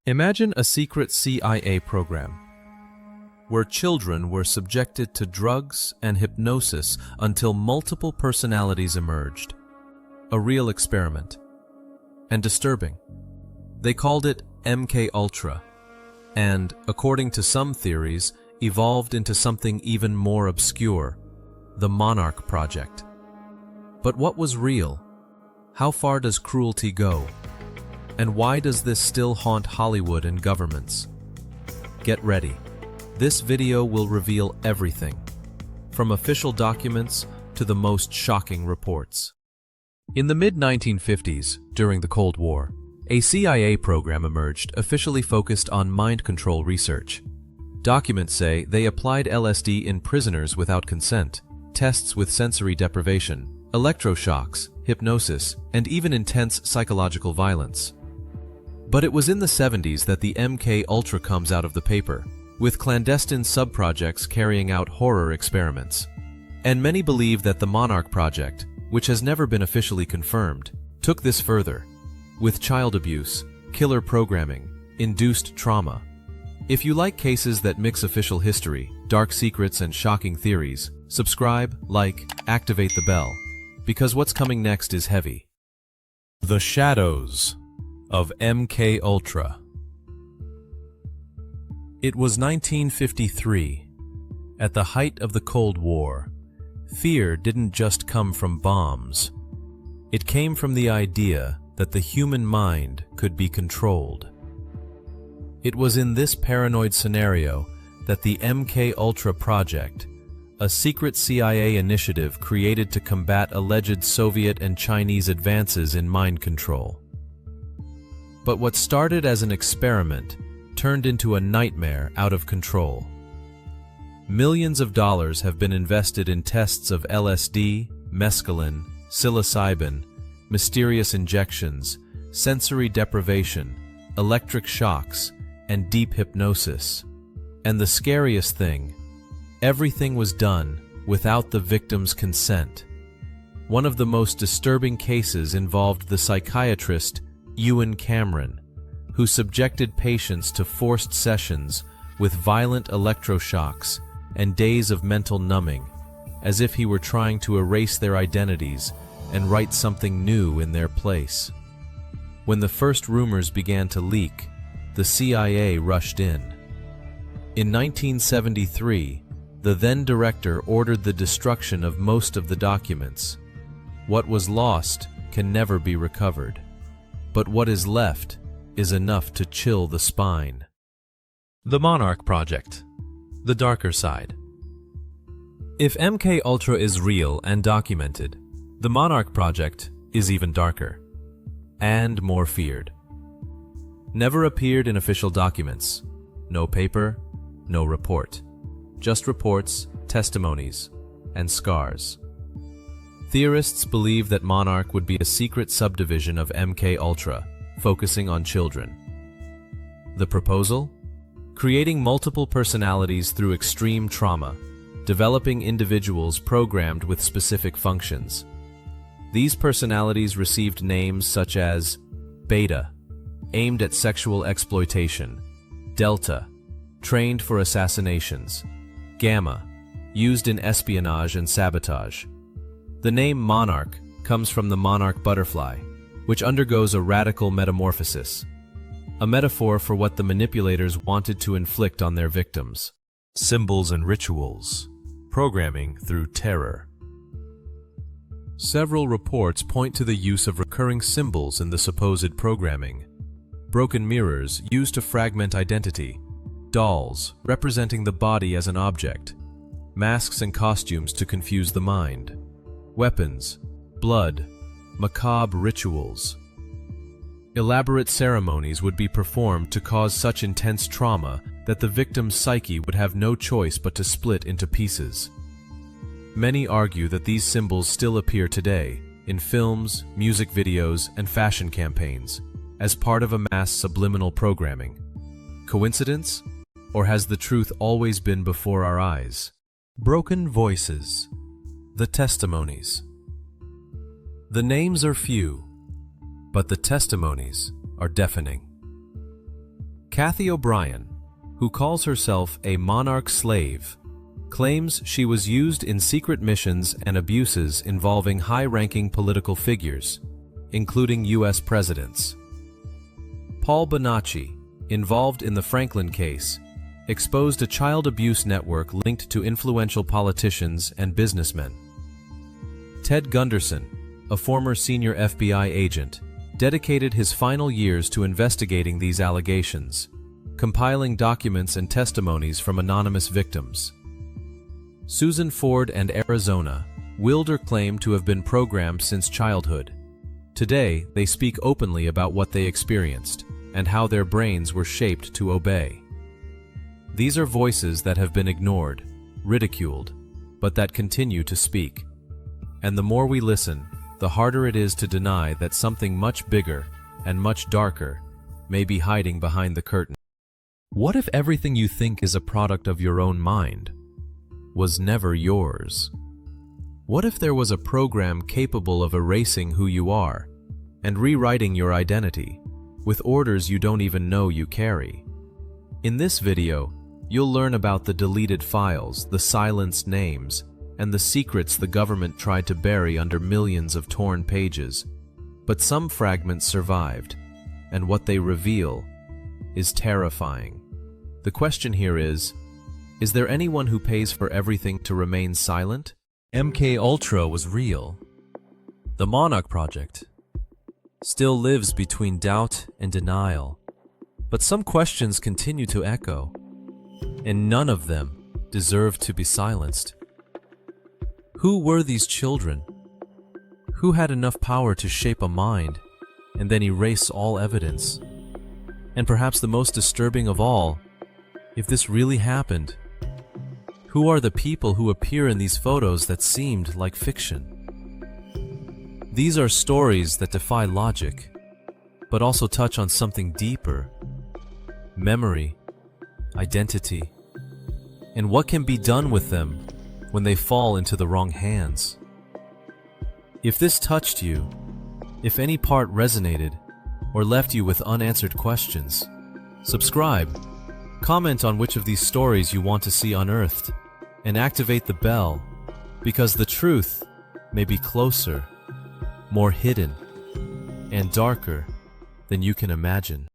Imagine a secret CIA program where children were subjected to drugs and hypnosis until multiple personalities emerged. A real experiment. And disturbing. They called it MK Ultra, and, according to some theories, evolved into something even more obscure, the Monarch Project. But what was real? How far does cruelty go? And why does this still haunt Hollywood and governments? Get ready. This video will reveal everything, from official documents to the most shocking reports. In the mid-1950s, during the Cold War, a CIA program emerged officially focused on mind control research. Documents say they applied LSD in prisoners without consent, tests with sensory deprivation, electroshocks, hypnosis, and even intense psychological violence. But it was in the 70s that the MK Ultra comes out of the paper, with clandestine sub-projects carrying out horror experiments. And many believe that the Monarch Project, which has never been officially confirmed, took this further, with child abuse, killer programming, induced trauma. If you like cases that mix official history, dark secrets, and shocking theories, subscribe, like, activate the bell, because what's coming next is heavy. The Shadows of MK Ultra. It was 1953. At the height of the Cold War, fear didn't just come from bombs. It came from the idea that the human mind could be controlled. It was in this paranoid scenario that the MK Ultra project, a secret CIA initiative created to combat alleged Soviet and Chinese advances in mind control. But what started as an experiment turned into a nightmare out of control. Millions of dollars have been invested in tests of LSD, mescaline, psilocybin, mysterious injections, sensory deprivation, electric shocks, and deep hypnosis. And the scariest thing, everything was done without the victim's consent. One of the most disturbing cases involved the psychiatrist Ewan Cameron, who subjected patients to forced sessions with violent electroshocks and days of mental numbing, as if he were trying to erase their identities and write something new in their place. When the first rumors began to leak, the CIA rushed in. In 1973, the then director ordered the destruction of most of the documents. What was lost can never be recovered, but what is left is enough to chill the spine. The Monarch Project. The darker side. If MK Ultra is real and documented, the Monarch Project is even darker and more feared. Never appeared in official documents. No paper, no report. Just reports, testimonies, and scars. Theorists believe that Monarch would be a secret subdivision of MK Ultra, focusing on children. The proposal? Creating multiple personalities through extreme trauma, developing individuals programmed with specific functions. These personalities received names such as Beta, aimed at sexual exploitation; Delta, trained for assassinations; Gamma, used in espionage and sabotage. The name Monarch comes from the monarch butterfly, which undergoes a radical metamorphosis, a metaphor for what the manipulators wanted to inflict on their victims. Symbols and rituals, programming through terror. Several reports point to the use of recurring symbols in the supposed programming. Broken mirrors used to fragment identity, dolls representing the body as an object, masks and costumes to confuse the mind, weapons, blood, macabre rituals. Elaborate ceremonies would be performed to cause such intense trauma that the victim's psyche would have no choice but to split into pieces. Many argue that these symbols still appear today in films, music videos, and fashion campaigns as part of a mass subliminal programming. Coincidence? Or has the truth always been before our eyes? Broken voices. The testimonies. The names are few, but the testimonies are deafening. Kathy O'Brien, who calls herself a monarch slave, claims she was used in secret missions and abuses involving high-ranking political figures, including U.S. presidents. Paul Bonacci, involved in the Franklin case, exposed a child abuse network linked to influential politicians and businessmen. Ted Gunderson, a former senior FBI agent, dedicated his final years to investigating these allegations, compiling documents and testimonies from anonymous victims. Susan Ford and Arizona, Wilder claimed to have been programmed since childhood. Today, they speak openly about what they experienced and how their brains were shaped to obey. These are voices that have been ignored, ridiculed, but that continue to speak. And the more we listen, the harder it is to deny that something much bigger and much darker may be hiding behind the curtain. What if everything you think is a product of your own mind was never yours? What if there was a program capable of erasing who you are and rewriting your identity with orders you don't even know you carry? In this video, you'll learn about the deleted files, the silenced names, and the secrets the government tried to bury under millions of torn pages. But some fragments survived, and what they reveal is terrifying. The question here is there anyone who pays for everything to remain silent? MK Ultra was real. The Monarch Project still lives between doubt and denial. But some questions continue to echo, and none of them deserve to be silenced. Who were these children? Who had enough power to shape a mind and then erase all evidence? And perhaps the most disturbing of all, if this really happened, who are the people who appear in these photos that seemed like fiction? These are stories that defy logic, but also touch on something deeper: memory, identity, and what can be done with them when they fall into the wrong hands. If this touched you, if any part resonated or left you with unanswered questions, subscribe, comment on which of these stories you want to see unearthed, and activate the bell, because the truth may be closer, more hidden, and darker than you can imagine.